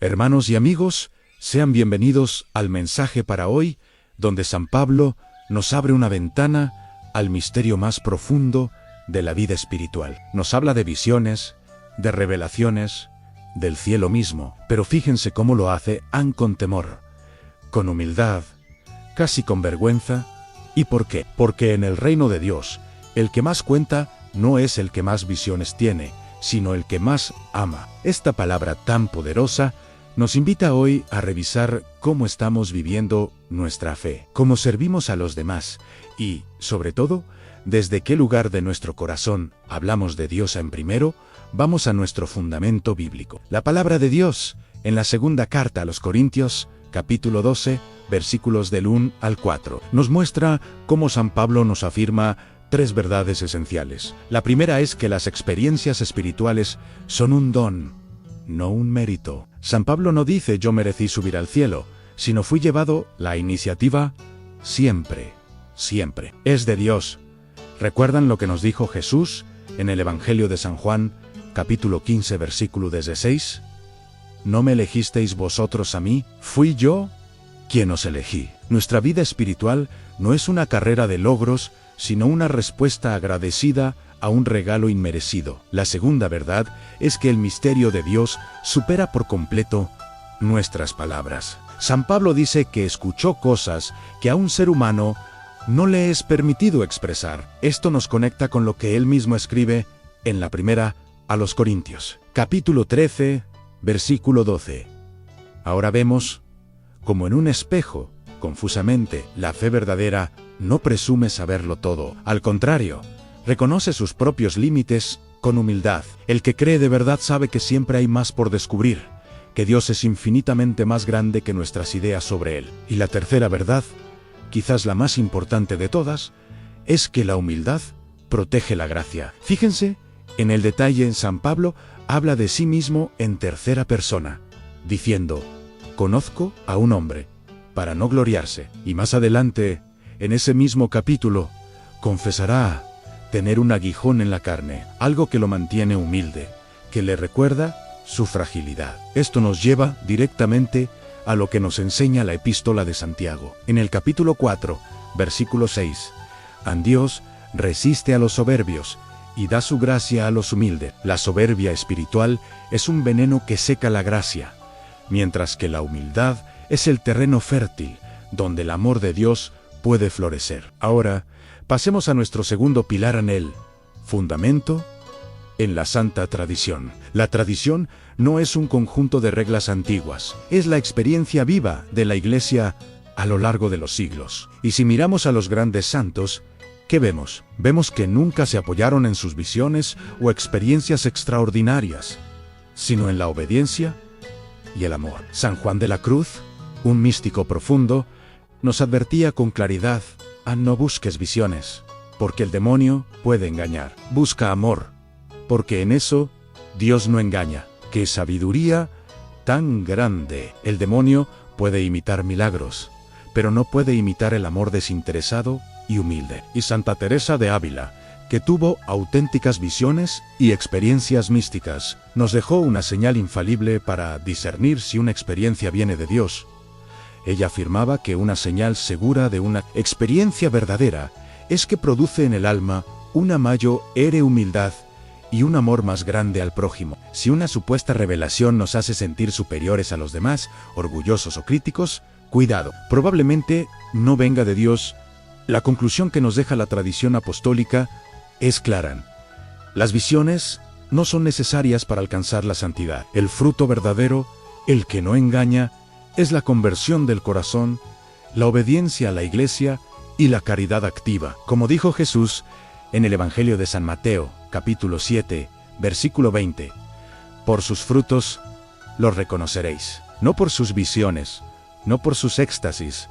Hermanos y amigos, sean bienvenidos al mensaje para hoy, donde San Pablo nos abre una ventana al misterio más profundo de la vida espiritual. Nos habla de visiones, de revelaciones, del cielo mismo, pero fíjense cómo lo hace con temor, con humildad, casi con vergüenza. ¿Y por qué? Porque en el reino de Dios, el que más cuenta no es el que más visiones tiene, sino el que más ama. Esta palabra tan poderosa nos invita hoy a revisar cómo estamos viviendo nuestra fe, cómo servimos a los demás y, sobre todo, desde qué lugar de nuestro corazón hablamos de Dios en primero, vamos a nuestro fundamento bíblico. La palabra de Dios, en la segunda carta a los Corintios, capítulo 12, versículos del 1 al 4, nos muestra cómo San Pablo nos afirma tres verdades esenciales. La primera es que las experiencias espirituales son un don, no un mérito. San Pablo no dice yo merecí subir al cielo, sino fui llevado. La iniciativa siempre es de Dios. ¿Recuerdan lo que nos dijo Jesús en el Evangelio de San Juan, capítulo 15, versículo 16? ¿No me elegisteis vosotros a mí? Fui yo quien os elegí. Nuestra vida espiritual no es una carrera de logros, sino una respuesta agradecida a un regalo inmerecido. La segunda verdad es que el misterio de Dios supera por completo nuestras palabras. San Pablo dice que escuchó cosas que a un ser humano no le es permitido expresar. Esto nos conecta con lo que él mismo escribe en la primera a los Corintios, capítulo 13, versículo 12. Ahora vemos, como en un espejo, confusamente, la fe verdadera no presume saberlo todo. Al contrario, reconoce sus propios límites con humildad. El que cree de verdad sabe que siempre hay más por descubrir, que Dios es infinitamente más grande que nuestras ideas sobre Él. Y la tercera verdad, quizás la más importante de todas, es que la humildad protege la gracia. Fíjense, en el detalle San Pablo habla de sí mismo en tercera persona, diciendo, conozco a un hombre, para no gloriarse. Y más adelante, en ese mismo capítulo, confesará tener un aguijón en la carne, algo que lo mantiene humilde, que le recuerda su fragilidad. Esto nos lleva directamente a lo que nos enseña la epístola de Santiago. En el capítulo 4, versículo 6, Dios resiste a los soberbios y da su gracia a los humildes. La soberbia espiritual es un veneno que seca la gracia, mientras que la humildad es el terreno fértil donde el amor de Dios puede florecer. Ahora, pasemos a nuestro segundo pilar en el fundamento, en la santa tradición. La tradición no es un conjunto de reglas antiguas, es la experiencia viva de la Iglesia a lo largo de los siglos. Y si miramos a los grandes santos, ¿qué vemos? Vemos que nunca se apoyaron en sus visiones o experiencias extraordinarias, sino en la obediencia y el amor. San Juan de la Cruz, un místico profundo, nos advertía con claridad: no busques visiones, porque el demonio puede engañar. Busca amor, porque en eso Dios no engaña. ¡Qué sabiduría tan grande! El demonio puede imitar milagros, pero no puede imitar el amor desinteresado y humilde. Y Santa Teresa de Ávila, que tuvo auténticas visiones y experiencias místicas, nos dejó una señal infalible para discernir si una experiencia viene de Dios. Ella afirmaba que una señal segura de una experiencia verdadera es que produce en el alma una mayor humildad y un amor más grande al prójimo. Si una supuesta revelación nos hace sentir superiores a los demás, orgullosos o críticos, cuidado, probablemente no venga de Dios. La conclusión que nos deja la tradición apostólica es clara. Las visiones no son necesarias para alcanzar la santidad. El fruto verdadero, el que no engaña, es la conversión del corazón, la obediencia a la Iglesia y la caridad activa. Como dijo Jesús en el Evangelio de San Mateo, capítulo 7, versículo 20, por sus frutos los reconoceréis, no por sus visiones, no por sus éxtasis,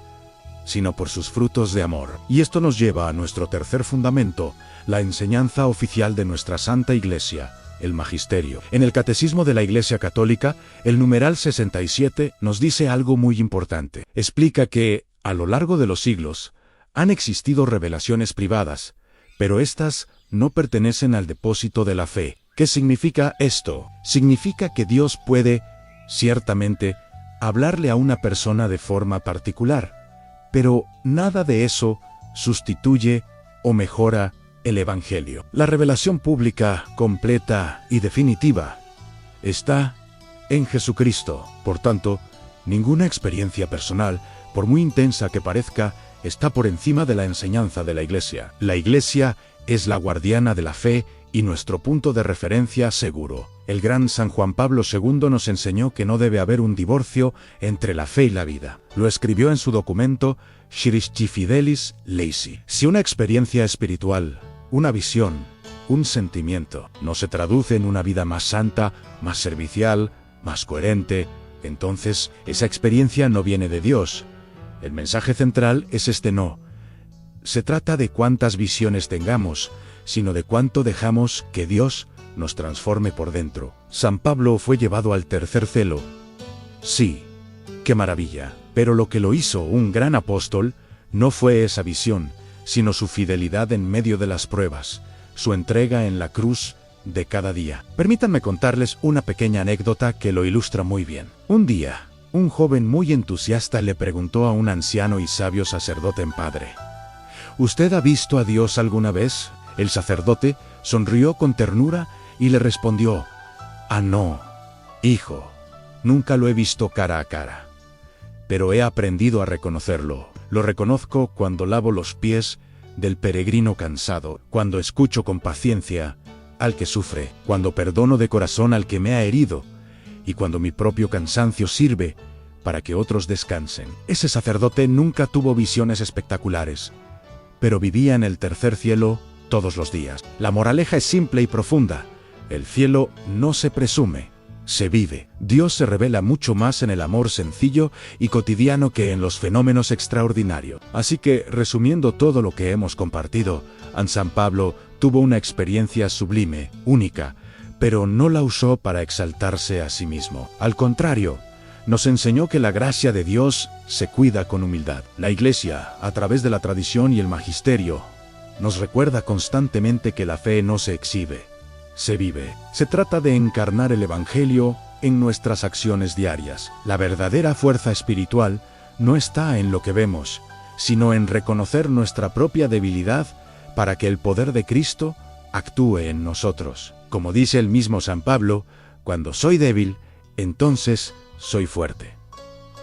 sino por sus frutos de amor. Y esto nos lleva a nuestro tercer fundamento, la enseñanza oficial de nuestra Santa Iglesia, el magisterio. En el Catecismo de la Iglesia Católica, el numeral 67 nos dice algo muy importante. Explica que, a lo largo de los siglos, han existido revelaciones privadas, pero éstas no pertenecen al depósito de la fe. ¿Qué significa esto? Significa que Dios puede ciertamente, hablarle a una persona de forma particular, pero nada de eso sustituye o mejora el Evangelio. La revelación pública, completa y definitiva está en Jesucristo. Por tanto, ninguna experiencia personal, por muy intensa que parezca, está por encima de la enseñanza de la Iglesia. La Iglesia es la guardiana de la fe y nuestro punto de referencia seguro. El gran San Juan Pablo II nos enseñó que no debe haber un divorcio entre la fe y la vida. Lo escribió en su documento Scripti Fidelis Leysi. Si una experiencia espiritual, una visión, un sentimiento, no se traduce en una vida más santa, más servicial, más coherente, entonces esa experiencia no viene de Dios. El mensaje central es este: no se trata de cuántas visiones tengamos, sino de cuánto dejamos que Dios nos transforme por dentro. San Pablo fue llevado al tercer cielo. Sí, qué maravilla. Pero lo que lo hizo un gran apóstol no fue esa visión, sino su fidelidad en medio de las pruebas, su entrega en la cruz de cada día. Permítanme contarles una pequeña anécdota que lo ilustra muy bien. Un día, un joven muy entusiasta le preguntó a un anciano y sabio sacerdote en Padre: ¿usted ha visto a Dios alguna vez? El sacerdote sonrió con ternura y le respondió: «Ah, no, hijo, nunca lo he visto cara a cara. Pero he aprendido a reconocerlo. Lo reconozco cuando lavo los pies del peregrino cansado, cuando escucho con paciencia al que sufre, cuando perdono de corazón al que me ha herido, y cuando mi propio cansancio sirve para que otros descansen». Ese sacerdote nunca tuvo visiones espectaculares, pero vivía en el tercer cielo todos los días. La moraleja es simple y profunda: el cielo no se presume, se vive. Dios se revela mucho más en el amor sencillo y cotidiano que en los fenómenos extraordinarios. Así que, resumiendo todo lo que hemos compartido, San Pablo tuvo una experiencia sublime, única, pero no la usó para exaltarse a sí mismo. Al contrario, nos enseñó que la gracia de Dios se cuida con humildad. La Iglesia, a través de la tradición y el magisterio, nos recuerda constantemente que la fe no se exhibe, se vive. Se trata de encarnar el Evangelio en nuestras acciones diarias. La verdadera fuerza espiritual no está en lo que vemos, sino en reconocer nuestra propia debilidad para que el poder de Cristo actúe en nosotros. Como dice el mismo San Pablo: cuando soy débil, entonces soy fuerte.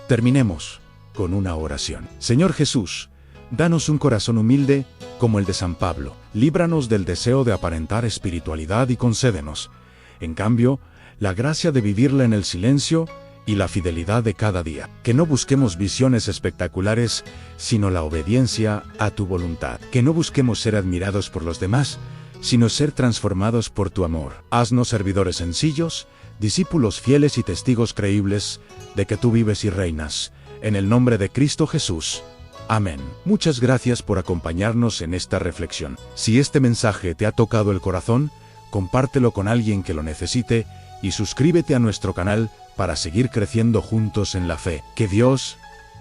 Terminemos con una oración. Señor Jesús, danos un corazón humilde como el de San Pablo. Líbranos del deseo de aparentar espiritualidad y concédenos, en cambio, la gracia de vivirla en el silencio y la fidelidad de cada día. Que no busquemos visiones espectaculares, sino la obediencia a tu voluntad. Que no busquemos ser admirados por los demás, sino ser transformados por tu amor. Haznos servidores sencillos, discípulos fieles y testigos creíbles de que tú vives y reinas. En el nombre de Cristo Jesús. Amén. Muchas gracias por acompañarnos en esta reflexión. Si este mensaje te ha tocado el corazón, compártelo con alguien que lo necesite y suscríbete a nuestro canal para seguir creciendo juntos en la fe. Que Dios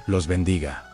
los bendiga.